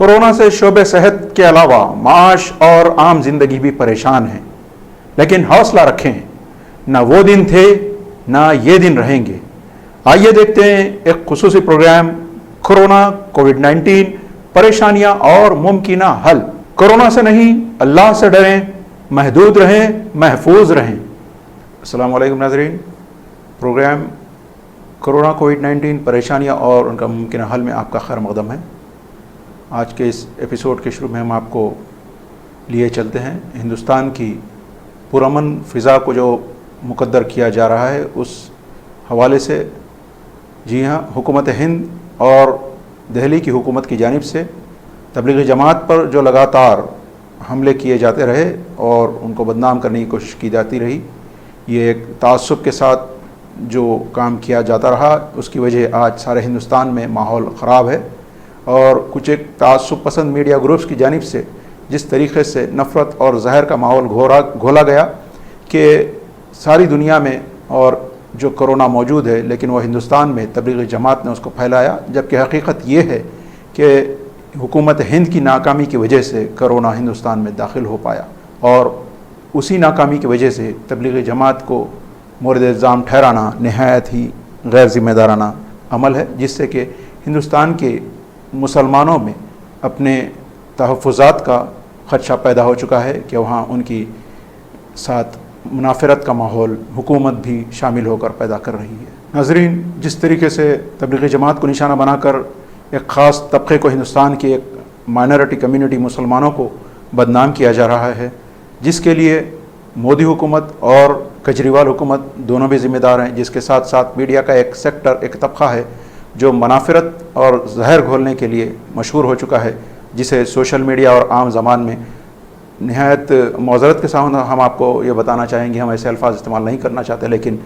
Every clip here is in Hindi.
कोरोना से शोबे सेहत के अलावा माश और आम जिंदगी भी परेशान है, लेकिन हौसला रखें, ना वो दिन थे ना ये दिन रहेंगे। आइए देखते हैं एक खुसूसी प्रोग्राम कोरोना कोविड-19 परेशानियां और मुमकिना हल। कोरोना से नहीं, अल्लाह से डरें, महदूद रहें, महफूज रहें। अस्सलाम वालेकुम नाज़रीन, प्रोग्राम कोरोना कोविड-19 परेशानियां और उनका मुमकिना हल में आपका खैर मकदम है। आज के इस एपिसोड के शुरू में हम आपको लिए चलते हैं हिंदुस्तान की पुरअमन फ़िज़ा को जो मुकद्दर किया जा रहा है उस हवाले से। जी हाँ, हुकूमत हिंद और दिल्ली की हुकूमत की जानिब से तबलीगी जमात पर जो लगातार हमले किए जाते रहे और उनको बदनाम करने की कोशिश की जाती रही, ये एक तासुब के साथ जो काम किया जाता रहा, उसकी वजह आज सारे हिंदुस्तान में माहौल ख़राब है। और कुछ एक तासुब पसंद मीडिया ग्रुप्स की जानिब से जिस तरीके से नफ़रत और जहर का माहौल घोला गया कि सारी दुनिया में और जो कोरोना मौजूद है, लेकिन वह हिंदुस्तान में तबलीगी जमात ने उसको फैलाया, जबकि हकीकत ये है कि हुकूमत हिंद की नाकामी की वजह से कोरोना हिंदुस्तान में दाखिल हो पाया और उसी नाकामी की वजह से तबलीगी जमात को मोरद इल्ज़ाम ठहराना नहायत ही गैर ज़िम्मेदाराना अमल है, जिससे कि हिंदुस्तान के मुसलमानों में अपने तहफ़्फ़ुज़ात का ख़दशा पैदा हो चुका है कि वहाँ उनकी साथ मुनाफरत का माहौल हुकूमत भी शामिल होकर पैदा कर रही है। नाज़रीन, जिस तरीके से तबलीगी जमात को निशाना बनाकर एक ख़ास तबके को, हिंदुस्तान की एक माइनॉरिटी कम्युनिटी मुसलमानों को बदनाम किया जा रहा है, जिसके लिए मोदी हुकूमत और केजरीवाल हुकूमत दोनों भी ज़िम्मेदार हैं, जिसके साथ साथ मीडिया का एक सेक्टर, एक तबका है जो मुनाफरत और जहर घोलने के लिए मशहूर हो चुका है, जिसे सोशल मीडिया और आम ज़बान में नहायत मौज़रत के साथ हम आपको ये बताना चाहेंगे, हम ऐसे अल्फाज इस्तेमाल नहीं करना चाहते, लेकिन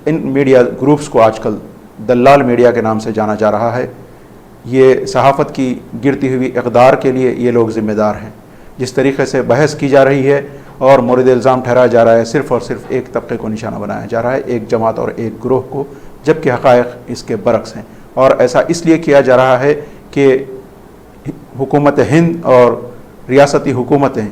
इन मीडिया ग्रुप्स को आजकल दल्लाल मीडिया के नाम से जाना जा रहा है। ये सहाफ़त की गिरती हुई इक़दार के लिए ये लोग ज़िम्मेदार हैं। जिस तरीके से बहस की जा रही है और मोरद इल्ज़ाम ठहराया जा रहा है, सिर्फ़ और सिर्फ एक तबके को निशाना बनाया जा रहा है, एक जमात और एक ग्रोह को, जबकि हक़ाइक़ इसके बरक्स हैं। और ऐसा इसलिए किया जा रहा है कि हुकूमत हिंद और रियासती हुकूमतें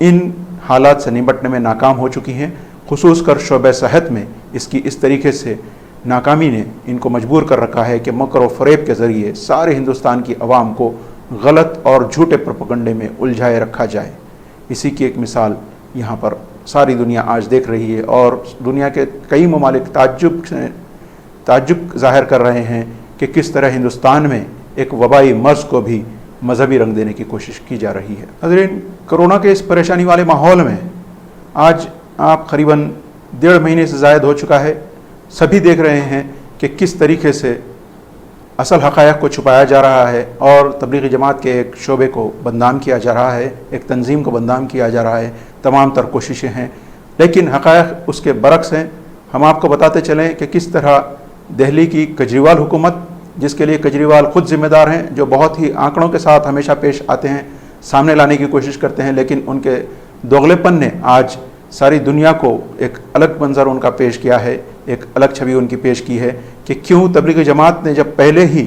इन हालात से निपटने में नाकाम हो चुकी हैं। खुसूस कर शोबे सेहत में इसकी इस तरीके से नाकामी ने इनको मजबूर कर रखा है कि मकर व फ़रेब के ज़रिए सारे हिंदुस्तान की आवाम को गलत और झूठे प्रोपेगेंडे में उलझाए रखा जाए। इसी की एक मिसाल यहाँ पर सारी दुनिया आज देख रही है और दुनिया के कई ममालिक ताज्जुब ज़ाहिर कर रहे हैं कि किस तरह हिंदुस्तान में एक वबाई मर्ज़ को भी मजहबी रंग देने की कोशिश की जा रही है। नाज़रीन, कोरोना के इस परेशानी वाले माहौल में आज आप करीबन 1.5 महीने से ज़ायद हो चुका है, सभी देख रहे हैं कि किस तरीके से असल हक़ाइक़ को छुपाया जा रहा है और तबलीगी जमात के एक शोबे को बदनाम किया जा रहा है, एक तंजीम को बदनाम किया जा रहा है। तमाम तर कोशिशें हैं, लेकिन हक़ाइक़ उसके बरक्स हैं। हम आपको बताते चलें कि किस तरह दिल्ली की केजरीवाल हुकूमत, जिसके लिए केजरीवाल ख़ुद ज़िम्मेदार हैं, जो बहुत ही आंकड़ों के साथ हमेशा पेश आते हैं, सामने लाने की कोशिश करते हैं, लेकिन उनके दोगलेपन ने आज सारी दुनिया को एक अलग मंजर उनका पेश किया है, एक अलग छवि उनकी पेश की है कि क्यों तबलीगी जमात ने जब पहले ही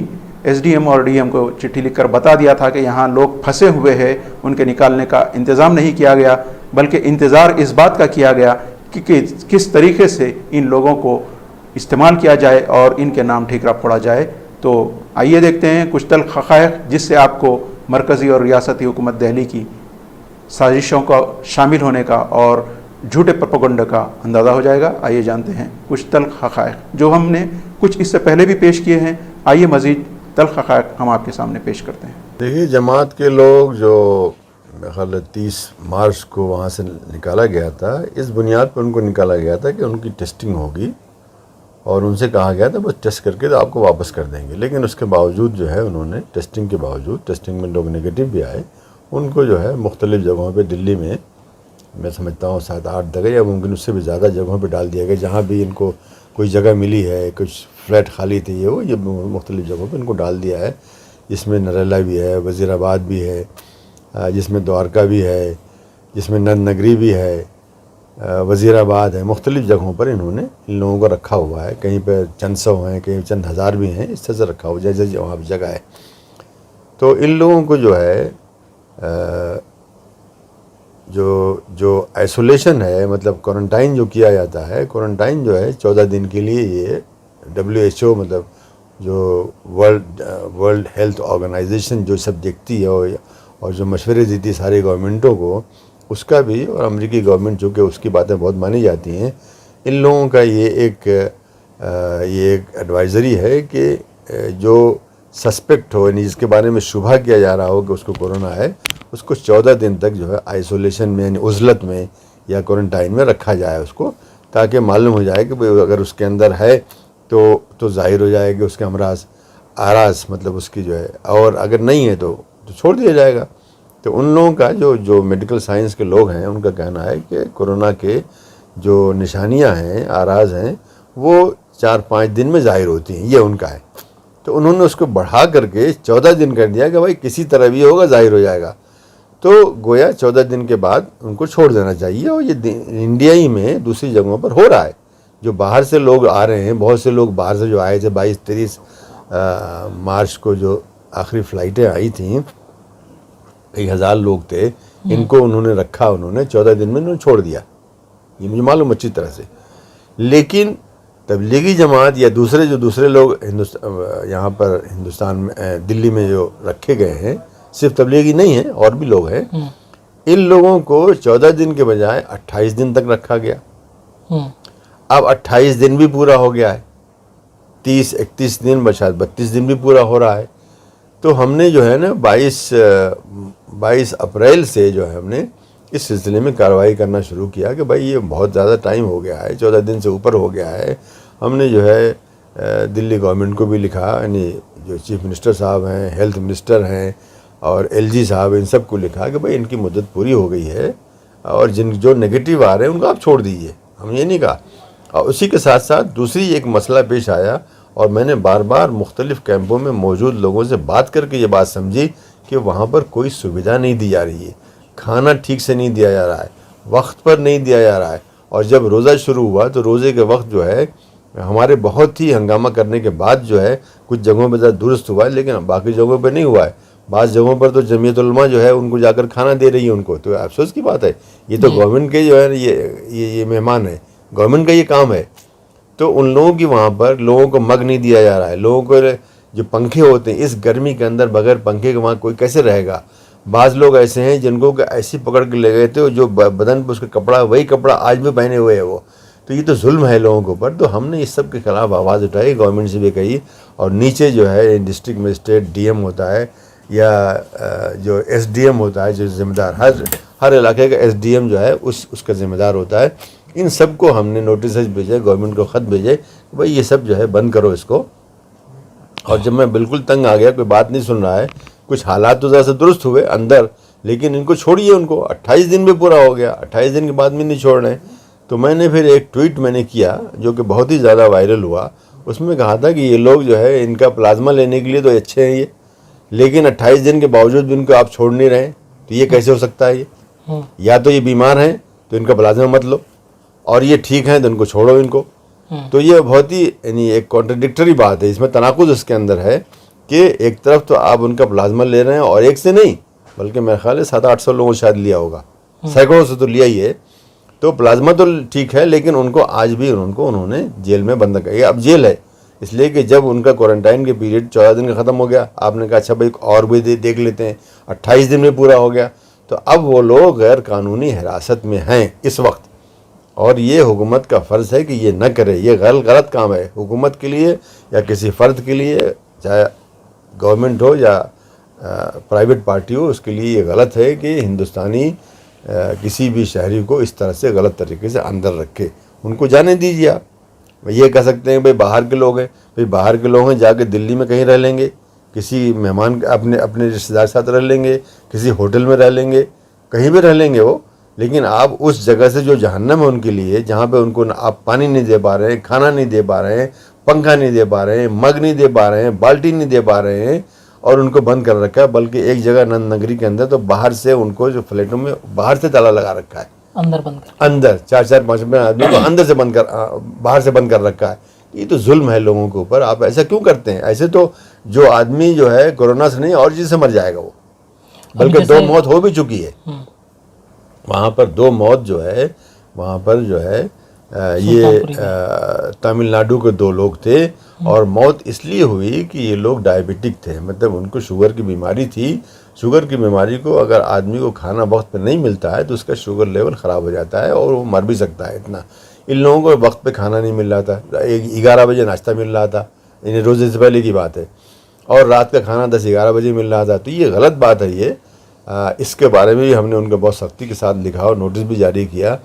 SDM और DM को चिट्ठी लिखकर बता दिया था कि यहाँ लोग फंसे हुए हैं, उनके निकालने का इंतज़ाम नहीं किया गया, बल्कि इंतज़ार इस बात का किया गया कि किस तरीके से इन लोगों को इस्तेमाल किया जाए और इनके नाम ठीकरा फोड़ा जाए। तो आइए देखते हैं कुछ तल्ख़ हक़ाइक़, जिससे आपको मरकज़ी और रियासती हुकूमत दिल्ली की साजिशों का शामिल होने का और झूठे प्रोपेगेंडे का अंदाज़ा हो जाएगा। आइए जानते हैं कुछ तल्ख़ हक़ाइक़ जो हमने कुछ इससे पहले भी पेश किए हैं। आइए मज़ीद तल्ख़ हक़ाइक़ हम आपके सामने पेश करते हैं। देखिए, जमात के लोग जो मेरे ख्याल 30 मार्च को वहाँ से निकाला गया था, इस बुनियाद पर उनको निकाला गया था कि उनकी टेस्टिंग होगी और उनसे कहा गया था बस टेस्ट करके तो आपको वापस कर देंगे। लेकिन उसके बावजूद जो है उन्होंने टेस्टिंग के बावजूद, टेस्टिंग में लोग नेगेटिव भी आए, उनको जो है मुख्तलिफ़ जगहों पे दिल्ली में मैं समझता हूँ 7-8 जगह या मुमकिन उससे भी ज़्यादा जगहों पे डाल दिया गया। जहाँ भी इनको कोई जगह मिली है, कुछ फ्लैट खाली थी, ये मुख्तलिफ़ जगहों पे इनको डाल दिया है, जिसमें नरेला भी है, वज़ीराबाद भी है, जिसमें द्वारका भी है, जिसमें नंद नगरी भी है, वज़ीराबाद है। मुख्तलिफ़ जगहों पर इन्होंने इन लोगों को रखा हुआ है। कहीं पर चंद सौ हैं, कहीं चंद हज़ार भी हैं, इस तरह से रखा हुआ है जैसे वहाँ पर जगह है। तो इन लोगों को जो है जो आइसोलेशन है, मतलब क्वारंटाइन जो किया जाता है, क्वारंटाइन जो है 14 दिन के लिए, ये WHO मतलब जो वर्ल्ड हेल्थ ऑर्गेनाइजेशन जो सब देखती है और जो मशवरे देती है सारी गवर्नमेंटों को, उसका भी, और अमेरिकी गवर्नमेंट जो कि उसकी बातें बहुत मानी जाती हैं, इन लोगों का ये एक एडवाइज़री है कि जो सस्पेक्ट हो, यानी जिसके बारे में शुबा किया जा रहा हो कि उसको कोरोना है, उसको 14 दिन तक जो है आइसोलेशन में, यानी उज़लत में या क्वारंटाइन में रखा जाए उसको, ताकि मालूम हो जाए कि भाई अगर उसके अंदर है तो जाहिर हो जाए कि उसके अमराज आराज, मतलब उसकी जो है, और अगर नहीं है तो छोड़ दिया जाएगा। तो उन लोगों का जो मेडिकल साइंस के लोग हैं, उनका कहना है कि कोरोना के जो निशानियां हैं, आराज हैं, वो 4-5 दिन में जाहिर होती हैं, ये उनका है। तो उन्होंने उसको बढ़ा करके 14 दिन कर दिया कि भाई किसी तरह भी होगा, जाहिर हो जाएगा। तो गोया 14 दिन के बाद उनको छोड़ देना चाहिए। और ये इंडिया ही में दूसरी जगहों पर हो रहा है। जो बाहर से लोग आ रहे हैं, बहुत से लोग बाहर से जो आए थे 22-23 मार्च को जो आखिरी फ़्लाइटें आई थी, 1000 लोग थे, इनको उन्होंने रखा, उन्होंने 14 दिन में उन्होंने छोड़ दिया, ये मुझे मालूम अच्छी तरह से। लेकिन तबलीगी जमात या दूसरे लोग यहाँ पर हिंदुस्तान में, दिल्ली में जो रखे गए हैं, सिर्फ तबलीगी नहीं है, और भी लोग हैं, इन लोगों को 14 दिन के बजाय 28 दिन तक रखा गया। अब 28 दिन भी पूरा हो गया है, 30-31 दिन, शायद 32 दिन भी पूरा हो रहा है। तो हमने जो है ना 22 अप्रैल से जो है हमने इस सिलसिले में कार्रवाई करना शुरू किया कि भाई ये बहुत ज़्यादा टाइम हो गया है, 14 दिन से ऊपर हो गया है। हमने जो है दिल्ली गवर्नमेंट को भी लिखा, यानी जो चीफ मिनिस्टर साहब हैं, हेल्थ मिनिस्टर हैं, और LG साहब, इन सब को लिखा कि भाई इनकी मुद्दत पूरी हो गई है, और जो नेगेटिव आ रहे हैं उनको आप छोड़ दीजिए, हम ये नहीं कहा। और उसी के साथ साथ दूसरी एक मसला पेश आया, और मैंने बार बार मुख्तलिफ कैंपों में मौजूद लोगों से बात करके ये बात समझी कि वहाँ पर कोई सुविधा नहीं दी जा रही है, खाना ठीक से नहीं दिया जा रहा है, वक्त पर नहीं दिया जा रहा है। और जब रोज़ा शुरू हुआ तो रोज़े के वक्त जो है हमारे बहुत ही हंगामा करने के बाद जो है कुछ जगहों पर दुरुस्त हुआ है, लेकिन बाकी जगहों पर नहीं हुआ है। बाज़ जगहों पर तो जमीयत उलमा जो है उनको जाकर खाना दे रही है उनको, तो अफसोस की बात है। ये तो गवर्नमेंट के जो है ये मेहमान है, गवर्नमेंट का ये काम है। तो उन लोगों की वहाँ पर लोगों को मग नहीं दिया जा रहा है। लोगों को जो पंखे होते हैं, इस गर्मी के अंदर बगैर पंखे के वहाँ कोई कैसे रहेगा। बाज़ लोग ऐसे हैं जिनको ऐसी पकड़ के ले गए थे, जो बदन पर उसका कपड़ा, वही कपड़ा आज भी पहने हुए है वो। तो ये तो जुल्म है लोगों के ऊपर। तो हमने इस सब के खिलाफ आवाज़ उठाई, गवर्नमेंट से भी कही, और नीचे जो है डिस्ट्रिक्ट मजिस्ट्रेट, DM होता है, या जो SDM होता है, जो जिम्मेदार, हर इलाके का SDM जो है उसका जिम्मेदार होता है, इन सब को हमने नोटिस भेजे, गवर्नमेंट को ख़त भेजे कि भाई ये सब जो है बंद करो इसको। और जब मैं बिल्कुल तंग आ गया, कोई बात नहीं सुन रहा है, कुछ हालात तो ज़रा से दुरुस्त हुए अंदर, लेकिन इनको छोड़िए, उनको 28 दिन भी पूरा हो गया, 28 दिन के बाद भी नहीं छोड़ रहे। तो मैंने फिर एक ट्वीट मैंने किया जो कि बहुत ही ज़्यादा वायरल हुआ। उसमें कहा था कि ये लोग जो है इनका प्लाज्मा लेने के लिए तो अच्छे हैं ये, लेकिन 28 दिन के बावजूद भी इनको आप छोड़ नहीं रहे, तो ये कैसे हो सकता है। ये या तो ये बीमार हैं तो इनका प्लाज्मा मत लो, और ये ठीक हैं तो इनको छोड़ो इनको। तो ये बहुत ही, यानी एक कॉन्ट्रडिक्टरी बात है, इसमें तनाकुज़ इसके अंदर है कि एक तरफ तो आप उनका प्लाज्मा ले रहे हैं, और एक से नहीं बल्कि मेरे ख्याल है 700-800 लोगों को शायद लिया होगा, सैकड़ों से तो लिया ही है। तो प्लाज्मा तो ठीक है, लेकिन उनको आज भी उन्होंने जेल में बंद कर दिया। अब जेल है इसलिए कि जब उनका क्वारंटाइन के पीरियड 14 दिन का ख़त्म हो गया, आपने कहा अच्छा भाई और भी देख लेते हैं, 28 दिन में पूरा हो गया, तो अब वो लोग गैर कानूनी हिरासत में हैं इस वक्त। और ये हुकूमत का फ़र्ज़ है कि ये न करे, ये गलत काम है हुकूमत के लिए या किसी फ़र्द के लिए, चाहे गवर्नमेंट हो या प्राइवेट पार्टी हो, उसके लिए ये गलत है कि हिंदुस्तानी किसी भी शहरी को इस तरह से गलत तरीके से अंदर रखे। उनको जाने दीजिए। आप ये कह सकते हैं भाई बाहर के लोग हैं, भाई बाहर के लोग हैं जाके दिल्ली में कहीं रह लेंगे, किसी मेहमान अपने रिश्तेदार साथ रह लेंगे, किसी होटल में रह लेंगे, कहीं भी रह लेंगे वो, लेकिन आप उस जगह से जो जहन्नम है उनके लिए, जहाँ पे उनको आप पानी नहीं दे पा रहे हैं, खाना नहीं दे पा रहे हैं, पंखा नहीं दे पा रहे हैं, मग नहीं दे पा रहे हैं, बाल्टी नहीं दे पा रहे हैं, और उनको बंद कर रखा है। बल्कि एक जगह नंद नगरी के अंदर तो बाहर से उनको जो फ्लैटों में बाहर से ताला लगा रखा है, अंदर 4-4-5 आदमी को अंदर से बाहर से बंद कर रखा है। ये तो जुल्म है लोगों के ऊपर। आप ऐसा क्यों करते हैं? ऐसे तो जो आदमी जो है कोरोना से नहीं और चीज से मर जाएगा वो, बल्कि जैसे- 2 मौत हो भी चुकी है वहाँ पर। 2 मौत जो है वहाँ पर जो है ये सुल्तानपुरी तमिलनाडु के 2 लोग थे, और मौत इसलिए हुई कि ये लोग डायबिटिक थे, मतलब उनको शुगर की बीमारी थी। शुगर की बीमारी को अगर आदमी को खाना वक्त पे नहीं मिलता है तो उसका शुगर लेवल ख़राब हो जाता है और वो मर भी सकता है इतना। इन लोगों को वक्त पे खाना नहीं मिल रहा था, 11 बजे नाश्ता मिल रहा था, इन्हें रोज़े से पहले की बात है, और रात का खाना 10-11 बजे मिल रहा था। तो ये गलत बात है ये। इसके बारे में भी हमने उनको बहुत सख्ती के साथ लिखा और नोटिस भी जारी किया,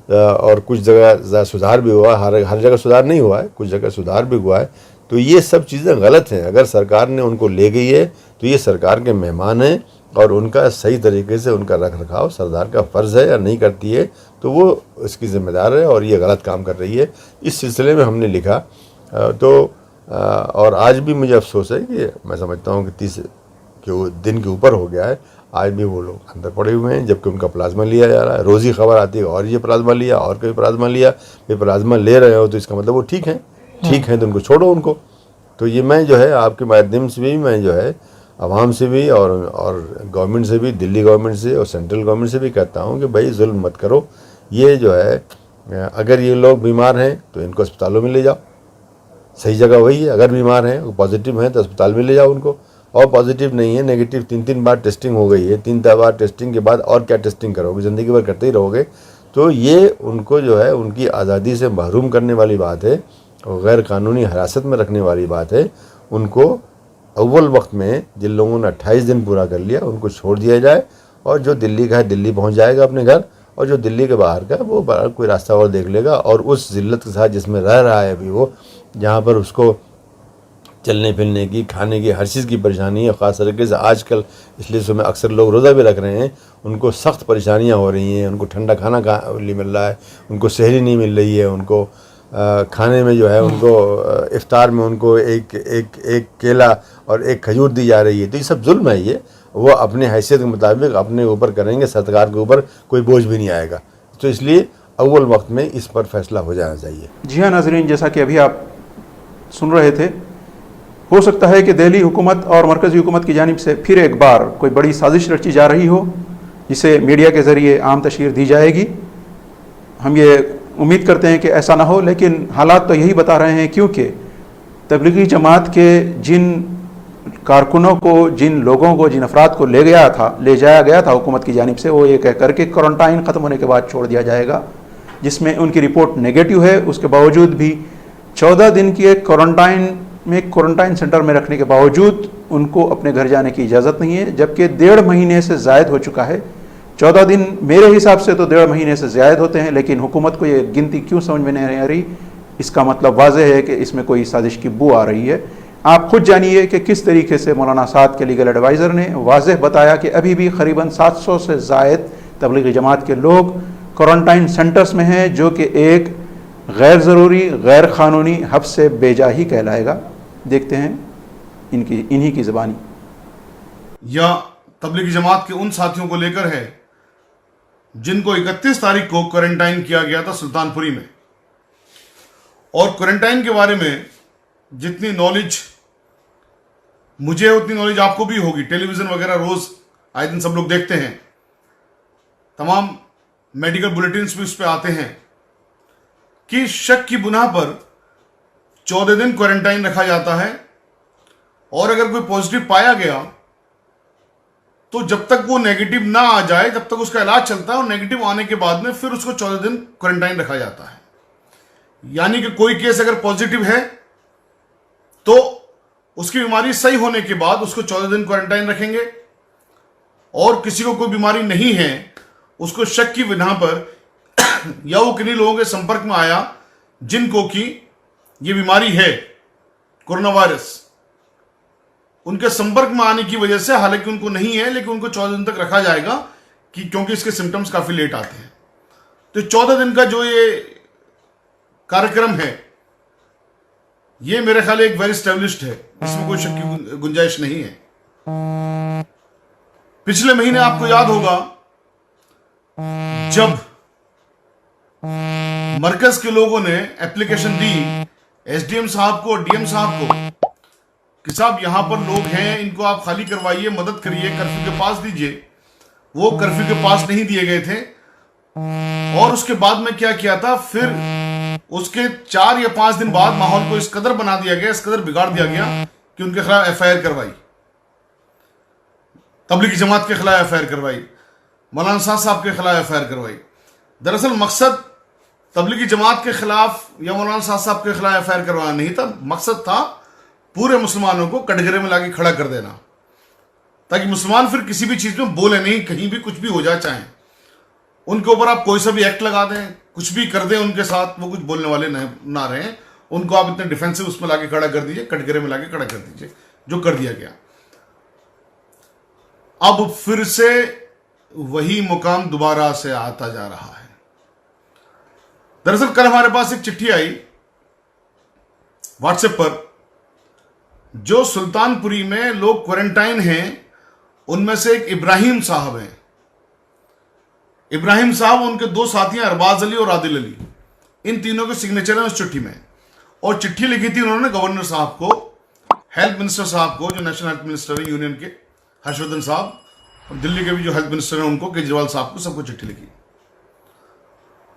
और कुछ जगह सुधार भी हुआ, हर जगह सुधार नहीं हुआ है, कुछ जगह सुधार भी हुआ है। तो ये सब चीज़ें गलत हैं। अगर सरकार ने उनको ले गई है तो ये सरकार के मेहमान हैं, और उनका सही तरीके से उनका रख रखाव सरकार का फ़र्ज़ है, या नहीं करती है तो वो इसकी जिम्मेदार है, और ये गलत काम कर रही है। इस सिलसिले में हमने लिखा। और आज भी मुझे अफसोस है कि मैं समझता हूँ कि 30 दिन के ऊपर हो गया है, आज भी वो लोग अंदर पड़े हुए हैं, जबकि उनका प्लाज्मा लिया जा रहा है। रोज़ ही खबर आती है और ये प्लाज्मा लिया और कोई प्लाज्मा लिया। ये प्लाज्मा ले रहे हो तो इसका मतलब वो ठीक है तो उनको छोड़ो उनको। तो ये मैं जो है आपके माध्यम से भी मैं जो है आवाम से भी और गवर्नमेंट से भी, दिल्ली गवर्नमेंट से और सेंट्रल गवर्नमेंट से भी कहता हूँ कि भाई जुल्म मत करो। ये जो है अगर ये लोग बीमार हैं तो इनको अस्पतालों में ले जाओ, सही जगह वही है। अगर बीमार हैं, वो पॉजिटिव हैं तो अस्पताल में ले जाओ उनको, और पॉजिटिव नहीं है, नेगेटिव 3 बार टेस्टिंग हो गई है, 3 बार टेस्टिंग के बाद और क्या टेस्टिंग करोगे, ज़िंदगी भर करते ही रहोगे। तो ये उनको जो है उनकी आज़ादी से महरूम करने वाली बात है, और गैर कानूनी हिरासत में रखने वाली बात है। उनको अव्वल वक्त में जिन लोगों ने 28 दिन पूरा कर लिया उनको छोड़ दिया जाए, और जो दिल्ली का है दिल्ली पहुंच जाएगा अपने घर, और जो दिल्ली के बाहर का है वो कोई रास्ता और देख लेगा। और उस जिल्लत के साथ जिसमें रह रहा है अभी वो, जहाँ पर उसको चलने फिरने की, खाने की, हर चीज़ की परेशानी है, ख़ास तरीके से आजकल इसलिए सुबह अक्सर लोग रोज़ा भी रख रहे हैं, उनको सख्त परेशानियाँ हो रही हैं। उनको ठंडा खाना नहीं मिल रहा है, उनको सहरी नहीं मिल रही है, उनको खाने में जो है उनको इफ्तार में उनको एक केला और एक खजूर दी जा रही है। तो ये सब जुल्म है। ये वो अपने हैसियत के मुताबिक अपने ऊपर करेंगे, सरकार के ऊपर कोई बोझ भी नहीं आएगा। तो इसलिए अव्वल वक्त में इस पर फैसला हो जाना चाहिए। जी हाँ नाज़रीन, जैसा कि अभी आप सुन रहे थे, हो सकता है कि दिल्ली हुकूमत और मरकज़ी हुकूमत की जानिब से फिर एक बार कोई बड़ी साजिश रची जा रही हो, जिसे मीडिया के ज़रिए आम तशहीर दी जाएगी। हम ये उम्मीद करते हैं कि ऐसा ना हो, लेकिन हालात तो यही बता रहे हैं, क्योंकि तबलीगी जमात के जिन कारकुनों को, जिन लोगों को, जिन अफराद को ले जाया गया था हुकूमत की जानिब से, वो ये कह करके क्वारंटाइन ख़त्म होने के बाद छोड़ दिया जाएगा, जिसमें उनकी रिपोर्ट नेगेटिव है। उसके बावजूद भी 14 दिन की एक क्वारंटाइन सेंटर में रखने के बावजूद उनको अपने घर जाने की इजाज़त नहीं है, जबकि 1.5 महीने से ज़ायद हो चुका है। 14 दिन मेरे हिसाब से तो 1.5 महीने से ज़्यादा होते हैं, लेकिन हुकूमत को ये गिनती क्यों समझ में नहीं आ रही, इसका मतलब वाज़ेह है कि इसमें कोई साजिश की बू आ रही है। आप खुद जानिए कि किस तरीके से मौलाना साद के लीगल एडवाइज़र ने वाज़ेह बताया कि अभी भी करीबन 700 से ज़ायद तबलीगी जमात के लोग क्वारंटाइन सेंटर्स में हैं, जो कि एक गैर ज़रूरी, गैर क़ानूनी हब्स से बेजा ही कहलाएगा। देखते हैं इन्हीं की ज़बानी। या तबलीगी जमात के उन साथियों को लेकर है जिनको 31 तारीख को क्वारंटाइन किया गया था सुल्तानपुरी में। और क्वारंटाइन के बारे में जितनी नॉलेज मुझे, उतनी नॉलेज आपको भी होगी। टेलीविजन वगैरह रोज आए दिन सब लोग देखते हैं, तमाम मेडिकल बुलेटिन्स भी उस पर आते हैं कि शक की बुनियाद पर 14 दिन क्वारंटाइन रखा जाता है, और अगर कोई पॉजिटिव पाया गया तो जब तक वो नेगेटिव ना आ जाए तब तक उसका इलाज चलता है, और नेगेटिव आने के बाद में फिर उसको 14 दिन क्वारंटाइन रखा जाता है। यानी कि कोई केस अगर पॉजिटिव है तो उसकी बीमारी सही होने के बाद उसको 14 दिन क्वारंटाइन रखेंगे, और किसी को कोई बीमारी नहीं है, उसको शक की बिना पर या वो किन्हीं लोगों के संपर्क में आया जिनको कि ये बीमारी है कोरोना वायरस, उनके संपर्क में आने की वजह से, हालांकि उनको नहीं है लेकिन उनको 14 दिन तक रखा जाएगा कि क्योंकि इसके सिम्टम्स काफी लेट आते हैं। तो 14 दिन का जो ये कार्यक्रम है, ये मेरे ख्याल एक वेल एस्टेब्लिश्ड है, इसमें कोई शक की गुंजाइश नहीं है। पिछले महीने आपको याद होगा जब मरकज के लोगों ने एप्लीकेशन दी एसडीएम साहब को, डीएम साहब को, कि साहब यहां पर लोग हैं, इनको आप खाली करवाइए, मदद करिए, कर्फ्यू के पास दीजिए। वो कर्फ्यू के पास नहीं दिए गए थे। और उसके बाद में क्या किया था, फिर उसके 4 या 5 दिन बाद माहौल को इस कदर बना दिया गया, इस कदर बिगाड़ दिया गया कि उनके खिलाफ FIR करवाई, तबलीगी जमात के खिलाफ FIR करवाई, मौलाना साहब के खिलाफ FIR करवाई। दरअसल मकसद तबलीगी जमात के खिलाफ या मौलाना साहब के खिलाफ FIR करवाना नहीं था, मकसद था पूरे मुसलमानों को कटघरे में लाके खड़ा कर देना, ताकि मुसलमान फिर किसी भी चीज में बोले नहीं, कहीं भी कुछ भी हो जाए, चाहे उनके ऊपर आप कोई सा भी एक्ट लगा दें, कुछ भी कर दें उनके साथ, वो कुछ बोलने वाले ना रहे। उनको आप इतने डिफेंसिव उसमें लाके खड़ा कर दीजिए, कटघरे में लाके खड़ा कर दीजिए, जो कर दिया गया। अब फिर से वही मुकाम दोबारा से आता जा रहा है। दरअसल कल हमारे पास एक चिट्ठी आई व्हाट्सएप पर, जो सुल्तानपुरी में लोग क्वारंटाइन हैं, उनमें से एक इब्राहिम साहब हैं। इब्राहिम साहब, उनके 2 साथी हैं, अरबाज अली और आदिल अली, इन तीनों के सिग्नेचर हैं उस चिट्ठी में। और चिट्ठी लिखी थी उन्होंने गवर्नर साहब को, हेल्थ मिनिस्टर साहब को, जो नेशनल हेल्थ मिनिस्टर है यूनियन के, हर्षवर्धन साहब, और दिल्ली के भी जो हेल्थ मिनिस्टर हैं उनको, केजरीवाल साहब को, सबको चिट्ठी लिखी।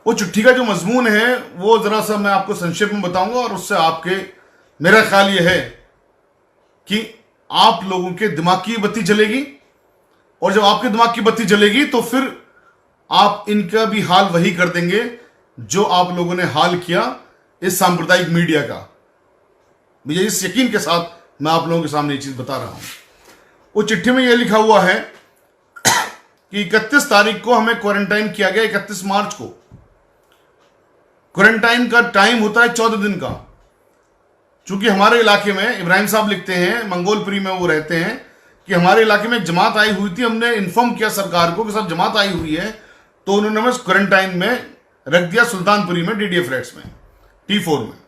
वो चिट्ठी का जो मजमून है वो जरा सा मैं आपको संक्षेप में बताऊंगा, और उससे आपके, मेरा ख्याल यह है कि आप लोगों के दिमाग की बत्ती जलेगी, और जब आपके दिमाग की बत्ती जलेगी तो फिर आप इनका भी हाल वही कर देंगे जो आप लोगों ने हाल किया इस सांप्रदायिक मीडिया का। मुझे इस यकीन के साथ मैं आप लोगों के सामने ये चीज बता रहा हूं। वो चिट्ठी में यह लिखा हुआ है कि 31 तारीख को हमें क्वारंटाइन किया गया, 31 मार्च को। क्वारंटाइन का टाइम होता है 14 दिन का। चूंकि हमारे इलाके में, इब्राहिम साहब लिखते हैं, मंगोलपुरी में वो रहते हैं, कि हमारे इलाके में एक जमात आई हुई थी, हमने इन्फॉर्म किया सरकार को कि सब जमात आई हुई है, तो उन्होंने हमें क्वारंटाइन में रख दिया सुल्तानपुरी में, DDA फ्लैट्स में, T4 में।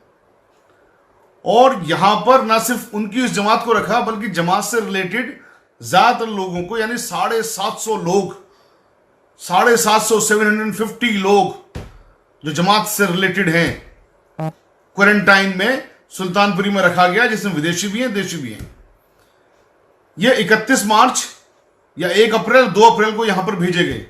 और यहां पर ना सिर्फ उनकी उस जमात को रखा, बल्कि जमात से रिलेटेड ज्यादातर लोगों को, यानी 750 लोग, 750 लोग जो जमात से रिलेटेड हैं, क्वारंटाइन में सुल्तानपुरी में रखा गया, जिसमें विदेशी भी हैं, देशी भी हैं। यह 31 मार्च या 1 अप्रैल 2 अप्रैल को यहां पर भेजे गए।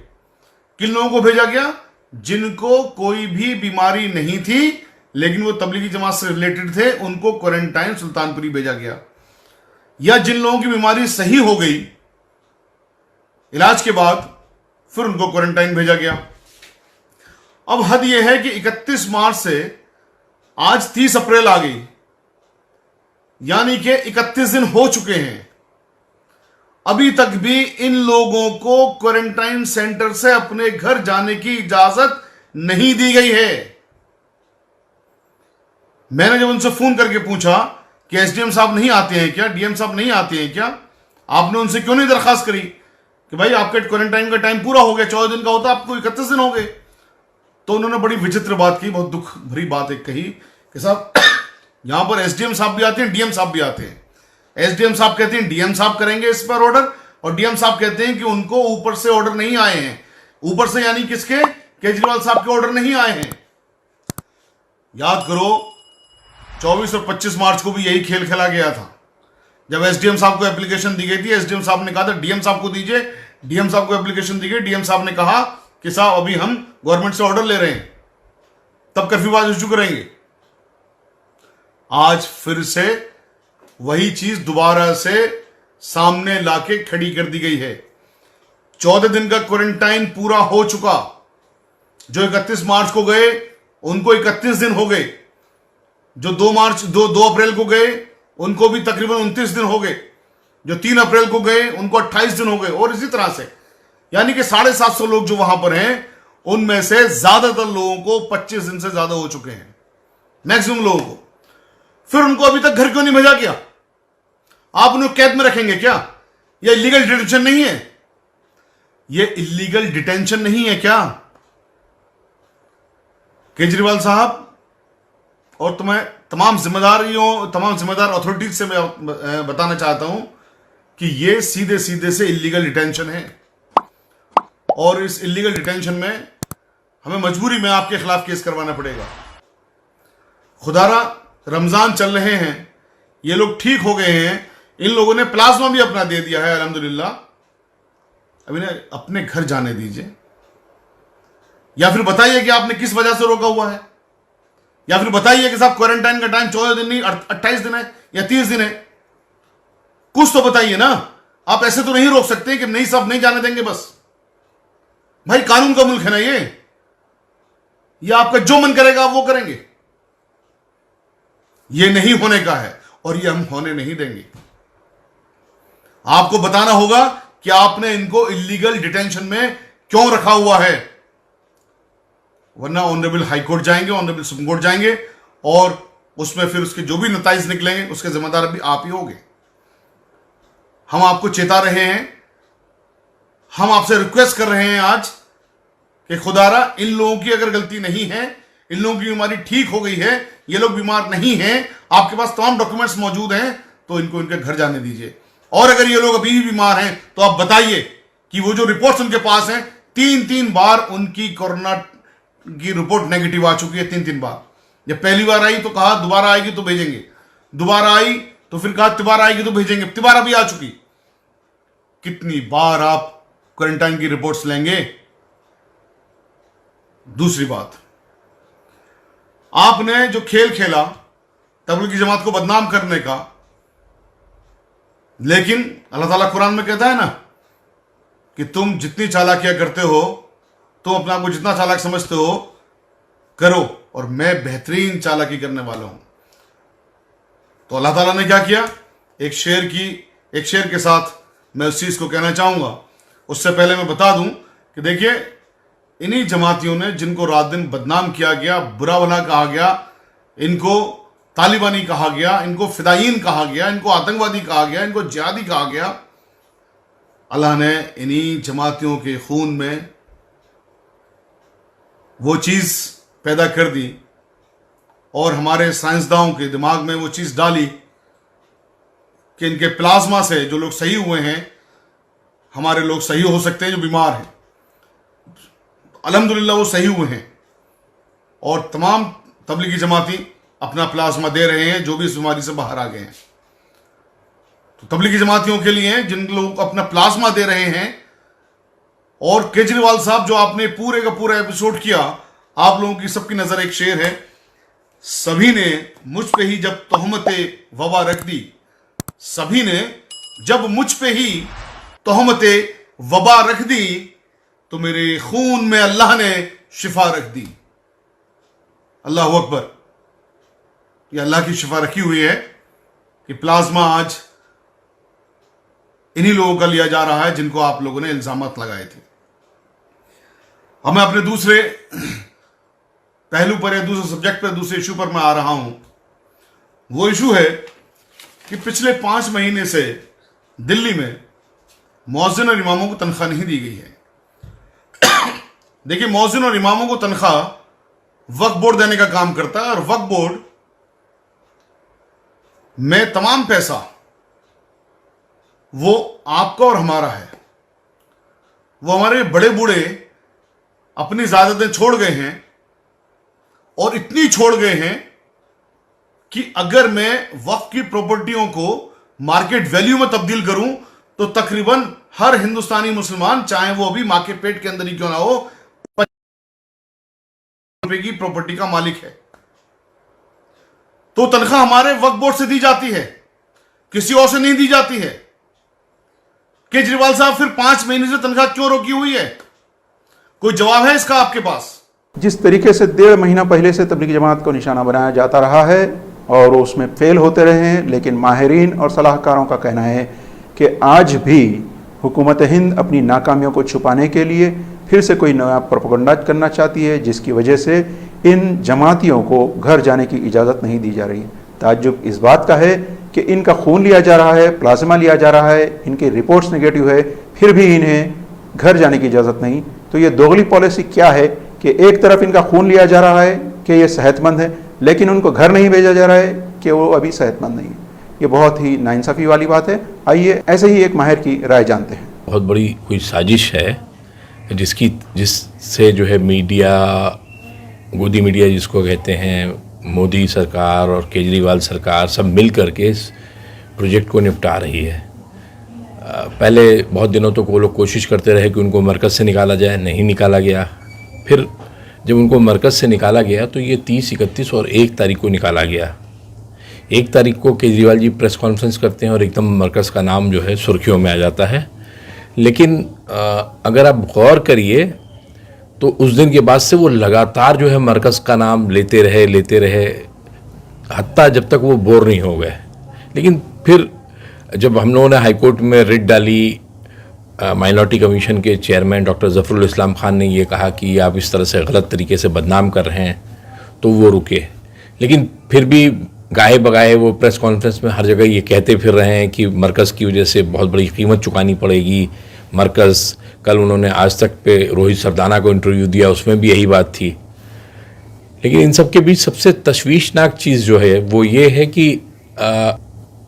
किन लोगों को भेजा गया? जिनको कोई भी बीमारी नहीं थी, लेकिन वो तबलीगी जमात से रिलेटेड थे, उनको क्वारंटाइन सुल्तानपुरी भेजा गया। या जिन लोगों की बीमारी सही हो गई इलाज के बाद, फिर उनको क्वारंटाइन भेजा गया। अब हद यह है कि 31 मार्च से आज 30 अप्रैल आ गई, यानी कि 31 दिन हो चुके हैं। अभी तक भी इन लोगों को क्वारंटाइन सेंटर से अपने घर जाने की इजाजत नहीं दी गई है। मैंने जब उनसे फोन करके पूछा कि SDM साहब नहीं आते हैं क्या, DM साहब नहीं आते हैं क्या, आपने उनसे क्यों नहीं दरखास्त करी कि भाई आपके क्वारंटाइन का टाइम पूरा हो गया, 14 दिन का होता, आपको 31 दिन हो गए। तो उन्होंने बड़ी विचित्र बात की, बहुत दुख भरी बात एक कही कि साहब यहां पर SDM साहब भी आते हैं, DM साहब भी आते हैं। SDM साहब कहते हैं DM साहब करेंगे इस पर ऑर्डर, और DM साहब कहते हैं कि उनको ऊपर से ऑर्डर नहीं आए हैं। ऊपर से यानी किसके? केजरीवाल साहब के ऑर्डर नहीं आए हैं। याद करो 24 और 25 मार्च को भी यही खेल खेला गया था। जब SDM साहब को एप्लीकेशन दी गई थी, SDM साहब ने कहा था DM साहब को दीजिए, DM साहब को एप्लीकेशन दी गई, DM साहब ने कहा कि साहब अभी हम गवर्नमेंट से ऑर्डर ले रहे हैं, तब कर्फ्यूवाद इशू करेंगे। आज फिर से वही चीज दोबारा से सामने लाके खड़ी कर दी गई है। 14 दिन का क्वारंटाइन पूरा हो चुका। जो 31 मार्च को गए उनको 31 दिन हो गए, जो 2 अप्रैल को गए उनको भी तकरीबन 29 दिन हो गए, जो 3 अप्रैल को गए उनको 28 दिन हो गए, और इसी तरह से, यानी कि 750 लोग जो वहां पर हैं, उनमें से ज्यादातर लोगों को 25 दिन से ज्यादा हो चुके हैं, मैक्सिमम लोगों को। फिर उनको अभी तक घर क्यों नहीं भेजा गया? आप उन्हें कैद में रखेंगे क्या? यह इलीगल डिटेंशन नहीं है? यह इलीगल डिटेंशन नहीं है क्या? केजरीवाल साहब और तुम्हें तमाम जिम्मेदार अथॉरिटीज से मैं बताना चाहता हूं कि यह सीधे से इलीगल डिटेंशन है, और इस इलीगल डिटेंशन में हमें मजबूरी में आपके खिलाफ केस करवाना पड़ेगा। खुदारा रमजान चल रहे हैं, ये लोग ठीक हो गए हैं, इन लोगों ने प्लाज्मा भी अपना दे दिया है अल्हम्दुलिल्लाह, अब इन्हें अपने घर जाने दीजिए। या फिर बताइए कि आपने किस वजह से रोका हुआ है, या फिर बताइए कि साहब क्वारंटाइन का टाइम 14 दिन नहीं 28 दिन है या 30 दिन है, कुछ तो बताइए ना। आप ऐसे तो नहीं रोक सकते कि नहीं साहब नहीं जाने देंगे बस। भाई कानून का मुल्क है ना ये आपका जो मन करेगा आप वो करेंगे। ये नहीं होने का है और ये हम होने नहीं देंगे। आपको बताना होगा कि आपने इनको इलीगल डिटेंशन में क्यों रखा हुआ है, वरना ऑनरेबल हाई कोर्ट जाएंगे, ऑनरेबल सुप्रीम कोर्ट जाएंगे और उसमें फिर उसके जो भी नताइज निकलेंगे उसके जिम्मेदार भी आप ही होंगे। हम आपको चेता रहे हैं, हम आपसे रिक्वेस्ट कर रहे हैं आज कि खुदारा इन लोगों की अगर गलती नहीं है, इन लोगों की बीमारी ठीक हो गई है, ये लोग बीमार नहीं हैं, आपके पास तमाम डॉक्यूमेंट्स मौजूद हैं, तो इनको इनके घर जाने दीजिए। और अगर ये लोग अभी भी बीमार हैं तो आप बताइए कि वो जो रिपोर्ट्स उनके पास हैं, 3 बार उनकी कोरोना की रिपोर्ट नेगेटिव आ चुकी है, 3 बार। जब पहली बार आई तो कहा दोबारा आएगी तो भेजेंगे, दोबारा आई तो फिर कहा तिबारा आएगी तो भेजेंगे, तिबारा भी आ चुकी। कितनी बार आप क्वारंटाइन की रिपोर्ट्स लेंगे? दूसरी बात, आपने जो खेल खेला तबलीगी जमात को बदनाम करने का, लेकिन अल्लाह ताला कुरान में कहता है ना कि तुम जितनी चालाकियां करते हो, तुम अपने आप को जितना चालाक समझते हो करो, और मैं बेहतरीन चालाकी करने वाला हूं। तो अल्लाह ताला ने क्या किया? एक शेर के साथ मैं उस चीज को कहना चाहूंगा। उससे पहले मैं बता दूं कि देखिए, इन्हीं जमातियों ने जिनको रात दिन बदनाम किया गया, बुरा भला कहा गया, इनको तालिबानी कहा गया, इनको फिदायीन कहा गया, इनको आतंकवादी कहा गया, इनको जिहादी कहा गया, अल्लाह ने इन्हीं जमातियों के खून में वो चीज पैदा कर दी और हमारे साइंसदानों के दिमाग में वो चीज डाली कि इनके प्लाज्मा से जो लोग सही हुए हैं, हमारे लोग सही हो सकते हैं जो बीमार हैं। अल्हम्दुलिल्लाह वो सही हुए हैं और तमाम तबलीगी जमाती अपना प्लाज्मा दे रहे हैं जो भी इस बीमारी से बाहर आ गए हैं। तो तबलीगी जमातियों के लिए जिन लोग अपना प्लाज्मा दे रहे हैं, और केजरीवाल साहब जो आपने पूरे का पूरा एपिसोड किया, आप लोगों की सबकी नजर एक शेर है, सभी ने मुझ पे ही जब तोहमते वबा रख दी, सभी ने जब मुझ पे ही तोहमते वबा रख दी, तो मेरे खून में अल्लाह ने शिफा रख दी। अल्लाह अकबर। ये अल्लाह की शिफा रखी हुई है कि प्लाज्मा आज इन्हीं लोगों का लिया जा रहा है जिनको आप लोगों ने इल्जामात लगाए थे। अब मैं अपने दूसरे पहलू पर या दूसरे सब्जेक्ट पर, दूसरे इशू पर मैं आ रहा हूं। वो इशू है कि पिछले 5 महीने से दिल्ली में मौज़िन और इमामों को तनख्वाह नहीं दी गई है। देखिए, मौज़िन और इमामों को तनख्वाह वक्फ बोर्ड देने का काम करता है, और वक्फ बोर्ड में तमाम पैसा वो आपका और हमारा है। वो हमारे बड़े बूढ़े अपनी ज़ायदातें छोड़ गए हैं, और इतनी छोड़ गए हैं कि अगर मैं वक्फ की प्रॉपर्टियों को मार्केट वैल्यू में तब्दील करूं तो तकरीबन हर हिंदुस्तानी मुसलमान, चाहे वो अभी मां के पेट के अंदर ही क्यों ना हो, 50 रुपए की प्रॉपर्टी का मालिक है। तो तनख्वाह हमारे वक्फ बोर्ड से दी जाती है, किसी और से नहीं दी जाती है। केजरीवाल साहब फिर 5 महीने से तनख्वाह क्यों रोकी हुई है? कोई जवाब है इसका आपके पास? जिस तरीके से 1.5 महीना पहले से तबलीगी जमात को निशाना बनाया जाता रहा है और उसमें फेल होते रहे हैं, लेकिन माहिरीन और सलाहकारों का कहना है कि आज भी हुकूमत हिंद अपनी नाकामियों को छुपाने के लिए फिर से कोई नया प्रोपेगेंडा करना चाहती है, जिसकी वजह से इन जमातियों को घर जाने की इजाज़त नहीं दी जा रही है। ताज्जुब इस बात का है कि इनका खून लिया जा रहा है, प्लाज्मा लिया जा रहा है, इनकी रिपोर्ट्स नेगेटिव है, फिर भी इन्हें घर जाने की इजाज़त नहीं। तो ये दोगली पॉलिसी क्या है कि एक तरफ इनका खून लिया जा रहा है कि ये सेहतमंद है, लेकिन उनको घर नहीं भेजा जा रहा है कि वो अभी सेहतमंद नहीं है। ये बहुत ही नाइंसाफ़ी वाली बात है। आइए ऐसे ही एक माहिर की राय जानते हैं। बहुत बड़ी कोई साजिश है जिससे जो है मीडिया, गोदी मीडिया जिसको कहते हैं, मोदी सरकार और केजरीवाल सरकार सब मिल करके इस प्रोजेक्ट को निपटा रही है। पहले बहुत दिनों तक वो लोग कोशिश करते रहे कि उनको मरकज़ से निकाला जाए, नहीं निकाला गया। फिर जब उनको मरकज़ से निकाला गया तो ये 30, 31 और 1 तारीख को निकाला गया। 1 तारीख को केजरीवाल जी प्रेस कॉन्फ्रेंस करते हैं और एकदम मरकज़ का नाम जो है सुर्खियों में आ जाता है। लेकिन अगर आप गौर करिए तो उस दिन के बाद से वो लगातार जो है मरकज़ का नाम लेते रहे हत्ता जब तक वो बोर नहीं हो गए। लेकिन फिर जब हम लोगों ने हाईकोर्ट में रिट डाली, माइनॉरिटी कमीशन के चेयरमैन डॉक्टर ज़फ़रुल इस्लाम खान ने ये कहा कि आप इस तरह से गलत तरीके से बदनाम कर रहे हैं, तो वो रुके। लेकिन फिर भी गाहे बगाहे वो प्रेस कॉन्फ्रेंस में हर जगह ये कहते फिर रहे हैं कि मरकज़ की वजह से बहुत बड़ी कीमत चुकानी पड़ेगी। मरकज़, कल उन्होंने आज तक पे रोहित सरदाना को इंटरव्यू दिया, उसमें भी यही बात थी। लेकिन इन सब के बीच सबसे तशवीशनाक चीज़ जो है वो ये है कि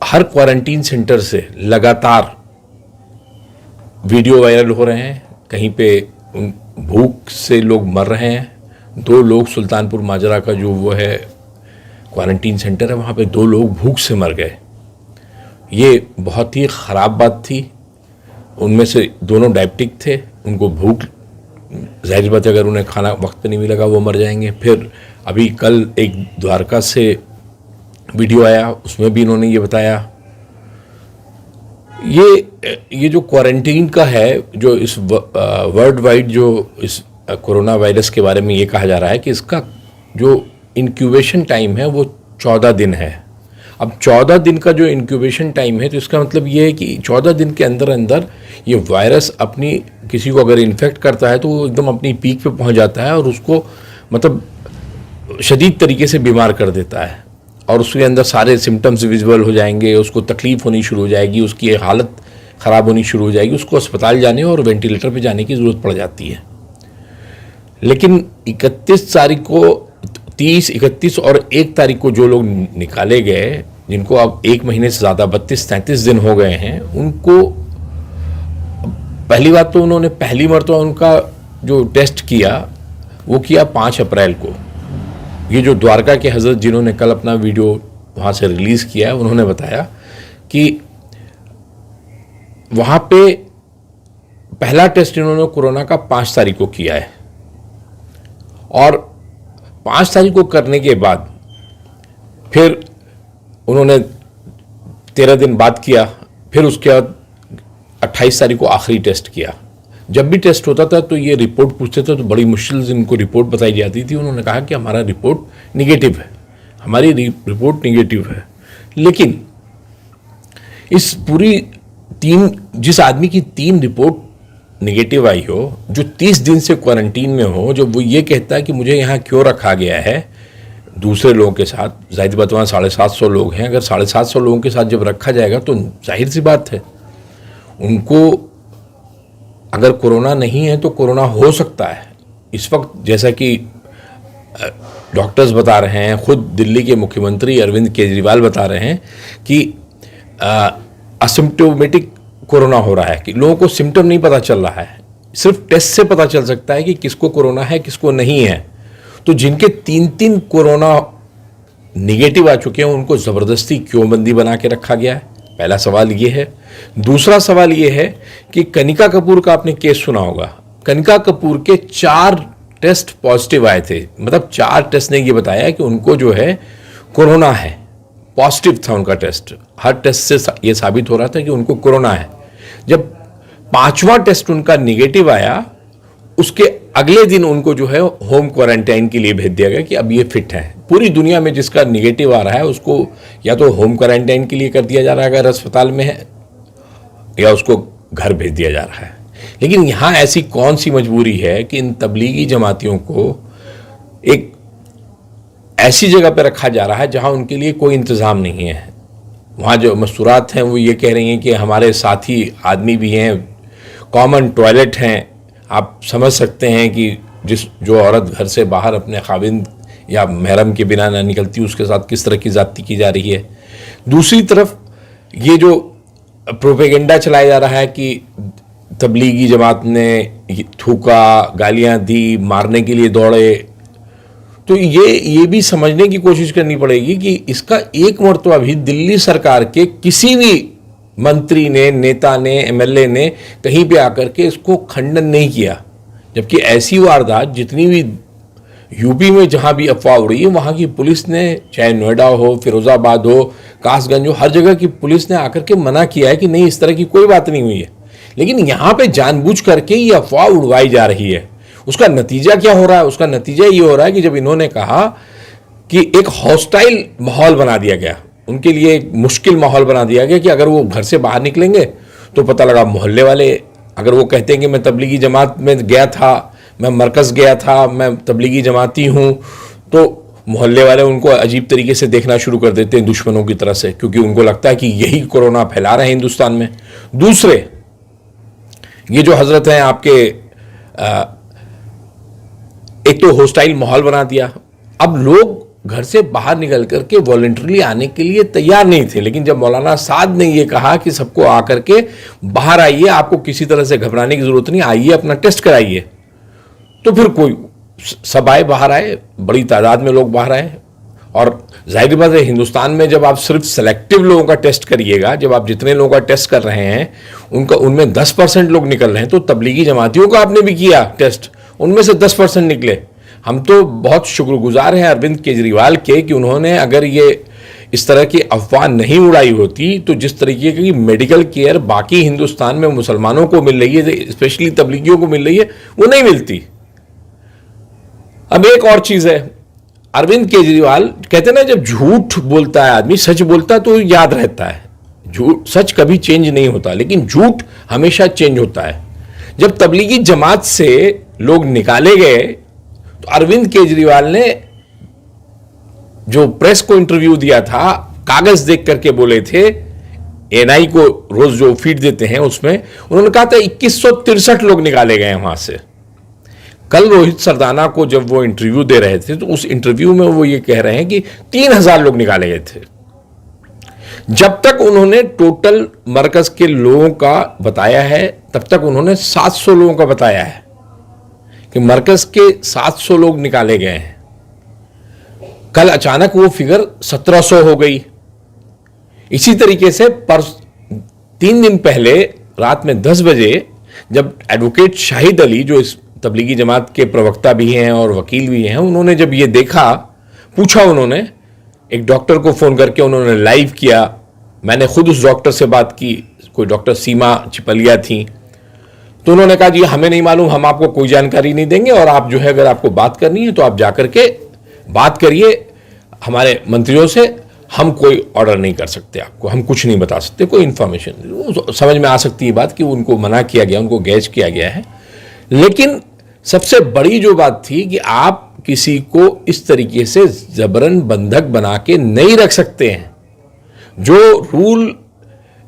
हर क्वारंटीन सेंटर से लगातार वीडियो वायरल हो रहे हैं। कहीं पे भूख से लोग मर रहे हैं। 2 लोग सुल्तानपुर माजरा का जो वो है क्वारंटीन सेंटर है, वहाँ पे 2 लोग भूख से मर गए। ये बहुत ही ख़राब बात थी। उनमें से दोनों डायबिटिक थे, उनको भूख, जाहिर बात है अगर उन्हें खाना वक्त पे नहीं मिलेगा वो मर जाएंगे। फिर अभी कल एक द्वारका से वीडियो आया, उसमें भी इन्होंने ये बताया। ये जो क्वारंटीन का है, जो इस वर्ल्ड वाइड जो इस कोरोना वायरस के बारे में ये कहा जा रहा है कि इसका जो इंक्यूबेशन टाइम है वो 14 दिन है। अब 14 दिन का जो इंक्यूबेशन टाइम है तो इसका मतलब ये है कि 14 दिन के अंदर अंदर ये वायरस अपनी, किसी को अगर इन्फेक्ट करता है तो वो एकदम अपनी पीक पे पहुंच जाता है और उसको मतलब शदीद तरीके से बीमार कर देता है और उसके अंदर सारे सिम्टम्स विजिबल हो जाएंगे, उसको तकलीफ़ होनी शुरू हो जाएगी, उसकी हालत ख़राब होनी शुरू हो जाएगी, उसको अस्पताल जाने और वेंटिलेटर पे जाने की ज़रूरत पड़ जाती है। लेकिन 31 तारीख को, 30, 31 और 1 तारीख को जो लोग निकाले गए, जिनको अब 1 महीने से ज़्यादा 32-33 दिन हो गए हैं, उनको पहली बात तो उन्होंने पहली मरतबा उनका जो टेस्ट किया वो किया 5 अप्रैल को। ये जो द्वारका के हज़रत जिन्होंने कल अपना वीडियो वहाँ से रिलीज़ किया है, उन्होंने बताया कि वहाँ पे पहला टेस्ट इन्होंने कोरोना का 5 तारीख को किया है और 5 तारीख को करने के बाद फिर उन्होंने 13 दिन बाद किया, फिर उसके बाद 28 तारीख को आखिरी टेस्ट किया। जब भी टेस्ट होता था तो ये रिपोर्ट पूछते थे तो बड़ी मुश्किल से इनको रिपोर्ट बताई जाती थी। उन्होंने कहा कि हमारा रिपोर्ट निगेटिव है, हमारी रिपोर्ट निगेटिव है। लेकिन इस पूरी जिस आदमी की 3 रिपोर्ट निगेटिव आई हो, जो 30 दिन से क्वारंटीन में हो, जब वो ये कहता है कि मुझे यहाँ क्यों रखा गया है दूसरे लोगों के साथ, जाहिर बात वहाँ 750 लोग हैं, अगर 750 लोगों के साथ जब रखा जाएगा तो जाहिर सी बात है उनको अगर कोरोना नहीं है तो कोरोना हो सकता है। इस वक्त जैसा कि डॉक्टर्स बता रहे हैं, खुद दिल्ली के मुख्यमंत्री अरविंद केजरीवाल बता रहे हैं कि असिम्प्टोमेटिक कोरोना हो रहा है, कि लोगों को सिम्टम नहीं पता चल रहा है, सिर्फ टेस्ट से पता चल सकता है कि किसको कोरोना है किसको नहीं है। तो जिनके 3 कोरोना निगेटिव आ चुके हैं उनको ज़बरदस्ती क्यों बंदी बना के रखा गया है, पहला सवाल ये है। दूसरा सवाल ये है कि कनिका कपूर का आपने केस सुना होगा। कनिका कपूर के 4 टेस्ट पॉजिटिव आए थे, मतलब 4 टेस्ट ने ये बताया कि उनको जो है कोरोना है, पॉजिटिव था उनका टेस्ट। हर टेस्ट से ये साबित हो रहा था कि उनको कोरोना है। जब 5वां टेस्ट उनका निगेटिव आया, उसके अगले दिन उनको जो है होम क्वारंटाइन के लिए भेज दिया गया कि अब ये फिट है। पूरी दुनिया में जिसका निगेटिव आ रहा है उसको या तो होम क्वारंटाइन के लिए कर दिया जा रहा है अगर अस्पताल में है, या उसको घर भेज दिया जा रहा है। लेकिन यहाँ ऐसी कौन सी मजबूरी है कि इन तबलीगी जमातियों को एक ऐसी जगह पर रखा जा रहा है जहाँ उनके लिए कोई इंतज़ाम नहीं है। वहाँ जो मस्तूरात हैं वो ये कह रही हैं कि हमारे साथी आदमी भी हैं, कॉमन टॉयलेट हैं। आप समझ सकते हैं कि जो औरत घर से बाहर अपने खाविंद या महरम के बिना ना निकलती उसके साथ किस तरह की ज़्यादती की जा रही है। दूसरी तरफ ये जो प्रोपेगेंडा चलाया जा रहा है कि तबलीगी जमात ने थूका, गालियां दी, मारने के लिए दौड़े, तो ये भी समझने की कोशिश करनी पड़ेगी कि इसका एक मर्तबा भी दिल्ली सरकार के किसी भी मंत्री ने, नेता ने, एमएलए ने कहीं पे आकर के इसको खंडन नहीं किया। जबकि ऐसी वारदात जितनी भी यूपी में जहां भी अफवाह उड़ी है, वहां की पुलिस ने, चाहे नोएडा हो, फिरोजाबाद हो, कासगंज हो, हर जगह की पुलिस ने आकर के मना किया है कि नहीं, इस तरह की कोई बात नहीं हुई है। लेकिन यहां पे जानबूझ करके ये अफवाह उड़वाई जा रही है। उसका नतीजा क्या हो रहा है? उसका नतीजा ये हो रहा है कि जब इन्होंने कहा कि एक हॉस्टाइल माहौल बना दिया गया, उनके लिए एक मुश्किल माहौल बना दिया गया कि अगर वो घर से बाहर निकलेंगे तो पता लगा मोहल्ले वाले, अगर वो कहते हैं कि मैं तबलीगी जमात में गया था, मैं मरकज़ गया था, मैं तबलीगी जमाती हूँ, तो मोहल्ले वाले उनको अजीब तरीके से देखना शुरू कर देते हैं दुश्मनों की तरह से, क्योंकि उनको लगता है कि यही कोरोना फैला रहे हैं हिंदुस्तान में। दूसरे, ये जो हजरत हैं आपके, एक तो हॉस्टाइल माहौल बना दिया। अब लोग घर से बाहर निकल करके वॉलंटरली आने के लिए तैयार नहीं थे, लेकिन जब मौलाना साद ने ये कहा कि सबको आकर के बाहर आइए, आपको किसी तरह से घबराने की जरूरत नहीं, आइए अपना टेस्ट कराइए, तो फिर कोई सब आए, बाहर आए, बड़ी तादाद में लोग बाहर आए। और जाहिर बात है, हिंदुस्तान में जब आप सिर्फ सेलेक्टिव लोगों का टेस्ट करिएगा, जब आप जितने लोगों का टेस्ट कर रहे हैं उनमें 10% लोग निकल रहे हैं, तो तबलीगी जमातियों का आपने भी किया टेस्ट, उनमें से 10% निकले। हम तो बहुत शुक्रगुजार हैं अरविंद केजरीवाल के कि उन्होंने, अगर ये इस तरह की अफवाह नहीं उड़ाई होती, तो जिस तरीके की मेडिकल केयर बाकी हिंदुस्तान में मुसलमानों को मिल रही है, स्पेशली तबलीगियों को मिल रही है, वो नहीं मिलती। अब एक और चीज है, अरविंद केजरीवाल कहते हैं ना, जब झूठ बोलता है आदमी, सच बोलता है तो याद रहता है। झूठ, सच कभी चेंज नहीं होता, लेकिन झूठ हमेशा चेंज होता है। जब तबलीगी जमात से लोग निकाले गए, तो अरविंद केजरीवाल ने जो प्रेस को इंटरव्यू दिया था, कागज देख करके बोले थे, एनआई को रोज जो फीड देते हैं उसमें उन्होंने कहा था 2163 लोग निकाले गए हैं वहां से। कल रोहित सरदाना को जब वो इंटरव्यू दे रहे थे, तो उस इंटरव्यू में वो ये कह रहे हैं कि 3000 लोग निकाले गए थे। जब तक उन्होंने टोटल मरकज के लोगों का बताया है, तब तक उन्होंने 700 लोगों का बताया है कि मरकज के 700 लोग निकाले गए हैं। कल अचानक वो फिगर 1700 हो गई। इसी तरीके से 3 दिन पहले रात में 10 बजे जब एडवोकेट शाहिद अली, जो इस तबलीगी जमात के प्रवक्ता भी हैं और वकील भी हैं, उन्होंने जब ये देखा, पूछा, उन्होंने एक डॉक्टर को फोन करके उन्होंने लाइव किया। मैंने खुद उस डॉक्टर से बात की, कोई डॉक्टर सीमा चिपलिया थी, तो उन्होंने कहा जी हमें नहीं मालूम, हम आपको कोई जानकारी नहीं देंगे, और आप जो है अगर आपको बात करनी है तो आप जाकर के बात करिए हमारे मंत्रियों से, हम कोई ऑर्डर नहीं कर सकते आपको, हम कुछ नहीं बता सकते, कोई इंफॉर्मेशन। समझ में आ सकती है बात कि उनको मना किया गया, उनको गैज किया गया है। लेकिन सबसे बड़ी जो बात थी कि आप किसी को इस तरीके से जबरन बंधक बना के नहीं रख सकते हैं। जो रूल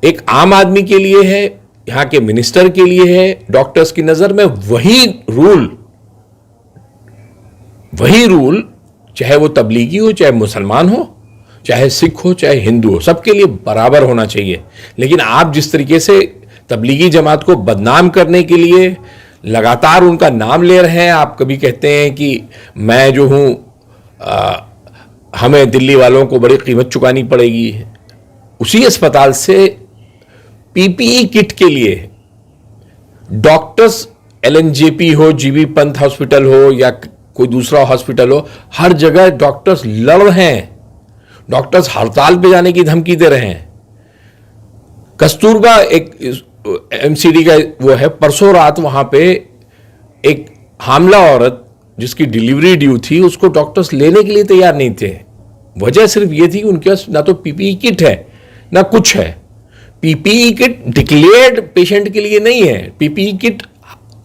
एक आम आदमी के लिए है, यहां के मिनिस्टर के लिए है, डॉक्टर्स की नजर में वही रूल चाहे वो तबलीगी हो, चाहे मुसलमान हो, चाहे सिख हो, चाहे हिंदू हो, सबके लिए बराबर होना चाहिए। लेकिन आप जिस तरीके से तबलीगी जमात को बदनाम करने के लिए लगातार उनका नाम ले रहे हैं, आप कभी कहते हैं कि मैं जो हूं, हमें दिल्ली वालों को बड़ी कीमत चुकानी पड़ेगी। उसी अस्पताल से पीपीई किट के लिए डॉक्टर्स, एलएनजेपी हो, जीबी पंत हॉस्पिटल हो या कोई दूसरा हॉस्पिटल हो, हर जगह डॉक्टर्स लड़ रहे हैं, डॉक्टर्स हड़ताल पे जाने की धमकी दे रहे हैं। कस्तूरबा एक एमसीडी का वो है, परसों रात वहां पे एक हामला औरत जिसकी डिलीवरी ड्यू थी, उसको डॉक्टर्स लेने के लिए तैयार नहीं थे। वजह सिर्फ ये थी कि उनके पास ना तो पीपीई किट है ना कुछ है। पीपीई किट डिक्लेयर्ड पेशेंट के लिए नहीं है। पीपीई किट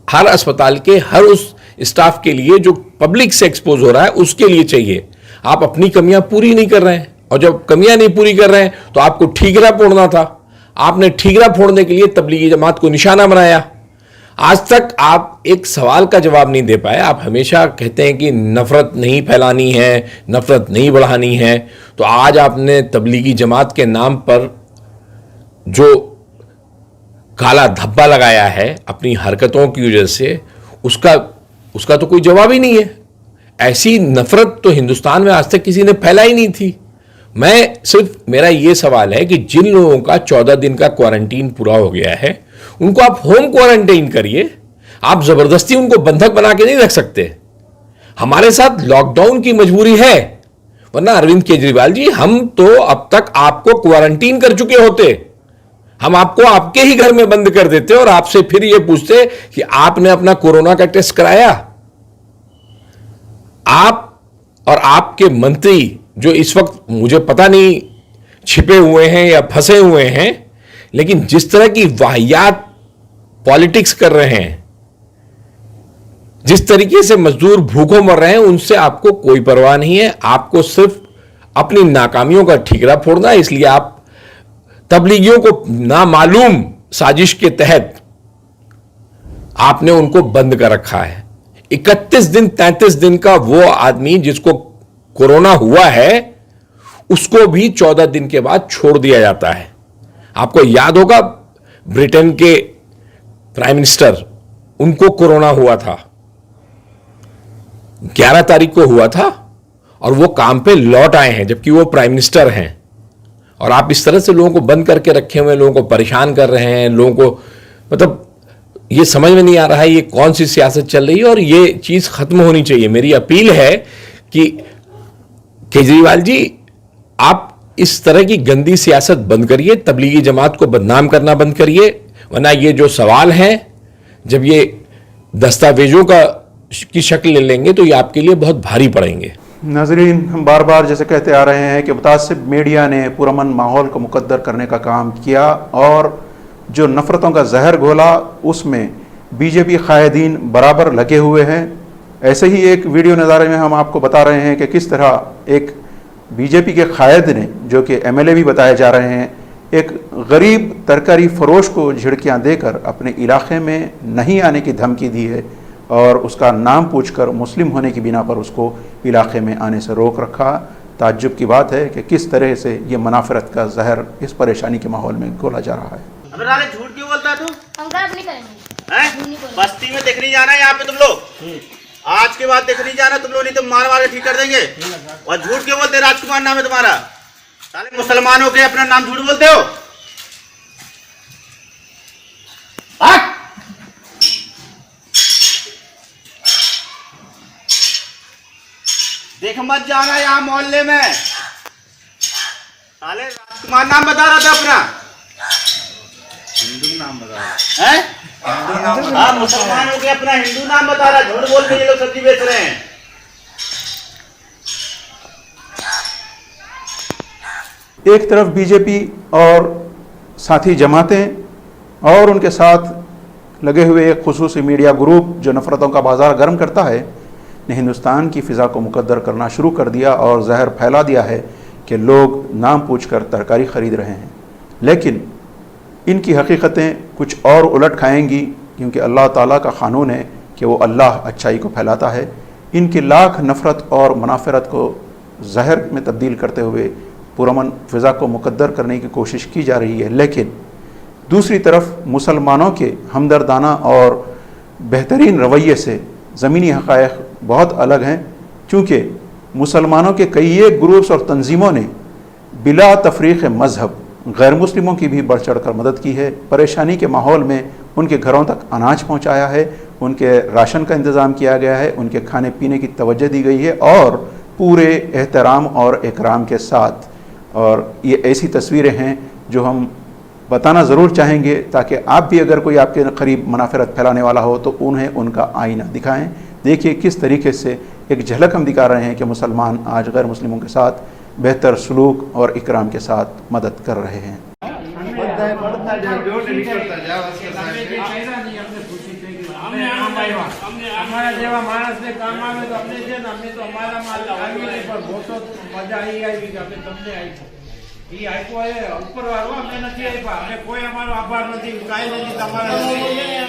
हर अस्पताल के हर उस स्टाफ के लिए जो पब्लिक से एक्सपोज हो रहा है उसके लिए चाहिए। आप अपनी कमियां पूरी नहीं कर रहे हैं, और जब कमियां नहीं पूरी कर रहे हैं तो आपको ठीकरा फोड़ना था। आपने ठीकरा फोड़ने के लिए तबलीगी जमात को निशाना बनाया। आज तक आप एक सवाल का जवाब नहीं दे पाए। आप हमेशा कहते हैं कि नफरत नहीं फैलानी है, नफरत नहीं बढ़ानी है, तो आज आपने तबलीगी जमात के नाम पर जो काला धब्बा लगाया है अपनी हरकतों की वजह से, उसका तो कोई जवाब ही नहीं है। ऐसी नफरत तो हिंदुस्तान में आज तक किसी ने फैलाई नहीं थी। मैं सिर्फ, मेरा ये सवाल है कि जिन लोगों का 14 दिन का क्वारंटीन पूरा हो गया है उनको आप होम क्वारंटाइन करिए, आप जबरदस्ती उनको बंधक बना के नहीं रख सकते। हमारे साथ लॉकडाउन की मजबूरी है, वरना अरविंद केजरीवाल जी हम तो अब तक आपको क्वारंटीन कर चुके होते, हम आपको आपके ही घर में बंद कर देते और आपसे फिर यह पूछते कि आपने अपना कोरोना का टेस्ट कराया। आप और आपके मंत्री जो इस वक्त मुझे पता नहीं छिपे हुए हैं या फंसे हुए हैं, लेकिन जिस तरह की वाहियात पॉलिटिक्स कर रहे हैं, जिस तरीके से मजदूर भूखों मर रहे हैं, उनसे आपको कोई परवाह नहीं है। आपको सिर्फ अपनी नाकामियों का ठीकरा फोड़ना है। इसलिए आप तबलीगियों को नामालूम साजिश के तहत आपने उनको बंद कर रखा है। 31 दिन 33 दिन का वो आदमी जिसको कोरोना हुआ है उसको भी 14 दिन के बाद छोड़ दिया जाता है। आपको याद होगा ब्रिटेन के प्राइम मिनिस्टर, उनको कोरोना हुआ था, 11 तारीख को हुआ था और वो काम पे लौट आए हैं जबकि वो प्राइम मिनिस्टर हैं। और आप इस तरह से लोगों को बंद करके रखे हुए, लोगों को परेशान कर रहे हैं, लोगों को मतलब ये समझ में नहीं आ रहा है ये कौन सी सियासत चल रही है और ये चीज खत्म होनी चाहिए। मेरी अपील है कि केजरीवाल जी आप इस तरह की गंदी सियासत बंद करिए, तबलीगी जमात को बदनाम करना बंद करिए, वरना ये जो सवाल हैं जब ये दस्तावेजों की शक्ल ले लेंगे तो ये आपके लिए बहुत भारी पड़ेंगे। नाजरीन, हम बार बार जैसे कहते आ रहे हैं कि मुतासिब मीडिया ने पुरअमन माहौल को मुकद्दर करने का काम किया और जो नफ़रतों का जहर घोला उसमें बीजेपी कायदीन बराबर लगे हुए हैं। ऐसे ही एक वीडियो नज़ारे में हम आपको बता रहे हैं कि किस तरह एक बीजेपी के कायद ने, जो कि एमएलए भी बताए जा रहे हैं, एक गरीब तरकारी फरोश को झिड़कियाँ देकर अपने इलाके में नहीं आने की धमकी दी है और उसका नाम पूछकर मुस्लिम होने की बिना पर उसको इलाके में आने से रोक रखा। ताज्जुब की बात है कि किस तरह से ये मुनाफरत का जहर इस परेशानी के माहौल में घोला जा रहा है। अबे राले झूठ क्यों बोलता है तू? हम गलत नहीं करेंगे। हैं? बस्ती में दिख नहीं जाना है यहाँ पे तुम लोग। आज के बाद दिख नहीं जाना तुम लोग, नहीं तो मार के ठीक कर देंगे। और झूठ क्यों बोलते? राजकुमार नाम है तुम्हारा। साले मुसलमान हो के अपना नाम झूठ बोलते हो। देख मत जाना यहाँ मोहल्ले में। साले राजकुमार नाम बता रहा था अपना। हिंदू नाम बता रहा है? हाँ, मुसलमान हो के अपना हिंदू नाम बता रहा, झूठ बोल के ये लोग सब्जी बेच रहे हैं। एक तरफ बीजेपी और साथी जमातें और उनके साथ लगे हुए एक खुसूसी मीडिया ग्रुप जो नफ़रतों का बाजार गर्म करता है ने हिंदुस्तान की फ़िज़ा को मुकद्दर करना शुरू कर दिया और जहर फैला दिया है कि लोग नाम पूछकर तरकारी ख़रीद रहे हैं। लेकिन इनकी हकीकतें कुछ और उलट खाएंगी, क्योंकि अल्लाह ताला का क़ानून है कि वो अल्लाह अच्छाई को फैलाता है। इनकी लाख नफ़रत और मुनाफरत को जहर में तब्दील करते हुए पुरअमन फ़िज़ा को मुकद्दर करने की कोशिश की जा रही है। लेकिन दूसरी तरफ मुसलमानों के हमदर्दाना और बेहतरीन रवैये से ज़मीनी हक़ाइक़ बहुत अलग हैं, चूँकि मुसलमानों के कई एक ग्रुप्स और तंजीमों ने बिला तफरीक़ मज़हब गैर मुस्लिमों की भी बढ़ चढ़ कर मदद की है। परेशानी के माहौल में उनके घरों तक अनाज पहुँचाया है, उनके राशन का इंतज़ाम किया गया है, उनके खाने पीने की तवज्जो दी गई है और पूरे एहतराम और इकराम के साथ। और ये ऐसी तस्वीरें हैं जो हम बताना ज़रूर चाहेंगे ताकि आप भी अगर कोई आपके करीब मुनाफरत फैलाने वाला हो तो उन्हें उनका आईना दिखाएं। देखिए किस तरीके से एक झलक हम दिखा रहे हैं कि मुसलमान आज गैर मुस्लिमों के साथ बेहतर सलूक और इकराम के साथ मदद कर रहे हैं। हमारा जेवा मानस ने काम आवे तो हमने છે ને અમે તો અમારા માલ આવી નહીં પણ બહુ મજા આવી કે આપણે તમને આવી એ આપ્યો એ ઉપરવાળો અમે નથી આપ્યા, અમે કોઈ અમારો આભાર નથી, કાઈ નથી।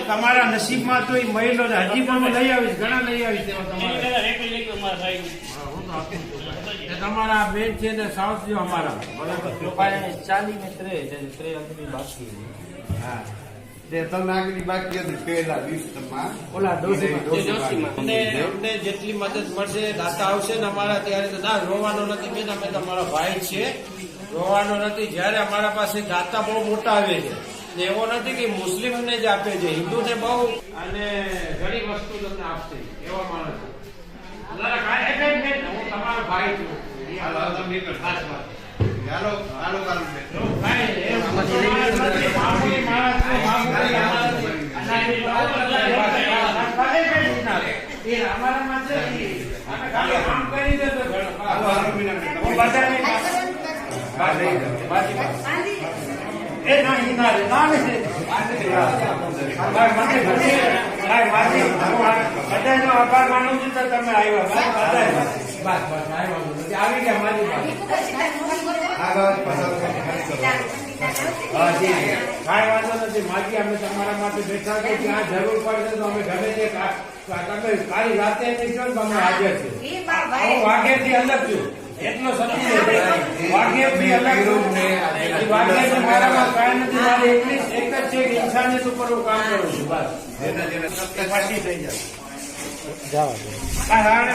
તમારા નસીબમાં તો એ મહિલો હજી પણ લઈ આવીશ, ઘણા લઈ આવીશ તેવા તમારા બેન છે ને સાઉથ જો અમારા બરાબર ચાલી ને ત્રે આદમી બાકી। હા ઓલા ડોશીમાં. અમને જેટલી મદદ મળશે દાતા આવશે ને અમારા ત્યારે તો ના રોવાનો નથી બેન, અમે તમારા ભાઈ છે, રોવાનો નથી. જયારે અમારા પાસે દાતા બહુ મોટા આવે છે ને એવો નથી કે મુસ્લિમને જ આપે છે, હિન્દુને બહુ અને ઘણી વસ્તુ તમને આપશે એવા માણસ. હું તમારો ભાઈ છું. ખાસ વાત આભાર માનું છું. તમે આવ્યા આવી ગયા મારી કાંઈ વાંધો નથી. માજી અમે તમારા માટે બેઠા છે, ત્યાં જરૂર પડશે તો અમે ગમે તે તમે કાલી રાતે નીકળો તો અમે હાજર છે. હું વાઘેરથી અલગ છું એટલો સમજી વાઘેરથી અલગ છું. વાઘેર મારામાં કાંઈ નથી, મારે એક જ છે કે ઇન્સાનિયત ઉપર હું કામ કરું છું. બસ પાછી થઈ જાય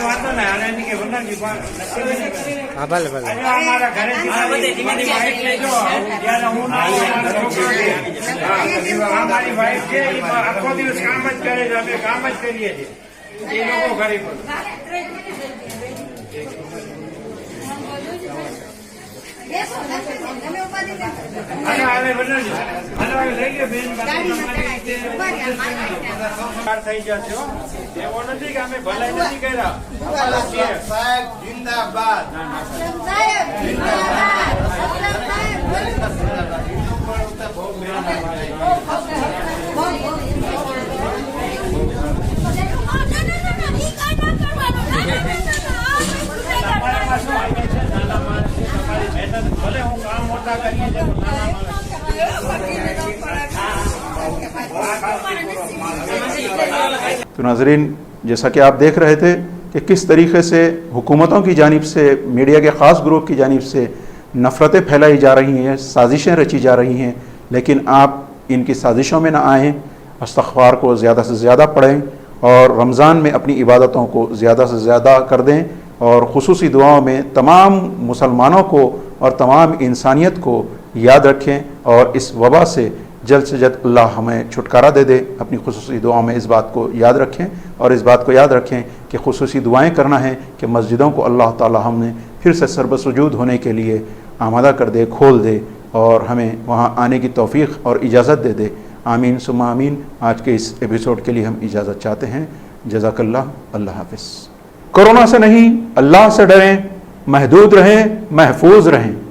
વાંધો ને આને કે અમારા ઘરેથી અમારી વાઈફ છે આખો દિવસ કામ જ કરે છે, અમે કામ જ કરીએ છીએ. એ લોકો ઘરે પણ થઈ જશે. એવો નથી કે અમે ભલાઈ નથી કર્યા. સાહેબ જિંદાબાદ. ભલે હું કામ મોટા કરીએ तो नाजरीन, जैसा कि आप देख रहे थे कि किस तरीके से हुकूमतों की जानिब से, मीडिया के ख़ास ग्रुप की जानिब से नफ़रतें फैलाई जा रही हैं, साजिशें रची जा रही हैं, लेकिन आप इनकी साजिशों में ना आएँ, इस्तग़फ़ार को ज़्यादा से ज़्यादा पढ़ें और रमज़ान में अपनी इबादतों को ज़्यादा से ज़्यादा कर दें और खुसूसी दुआओं में तमाम मुसलमानों को और तमाम इंसानियत को याद रखें और इस वबा से जल्द अल्लाह हमें छुटकारा दे दे। अपनी खुसूसी दुआओं में इस बात को याद रखें और इस बात को याद रखें कि खुसूसी दुआएं करना है कि मस्जिदों को अल्लाह ताला हमने फिर से सरबसुजूद होने के लिए आमादा कर दे, खोल दे और हमें वहाँ आने की तौफीक और इजाज़त दे दे। आमीन सुम्मा आमीन। आज के इस एपिसोड के लिए हम इजाज़त चाहते हैं। जज़ाकल्लाह। अल्लाह हाफ़िज़। कोरोना से नहीं, अल्लाह से डरें, महदूद रहें, महफूज रहें।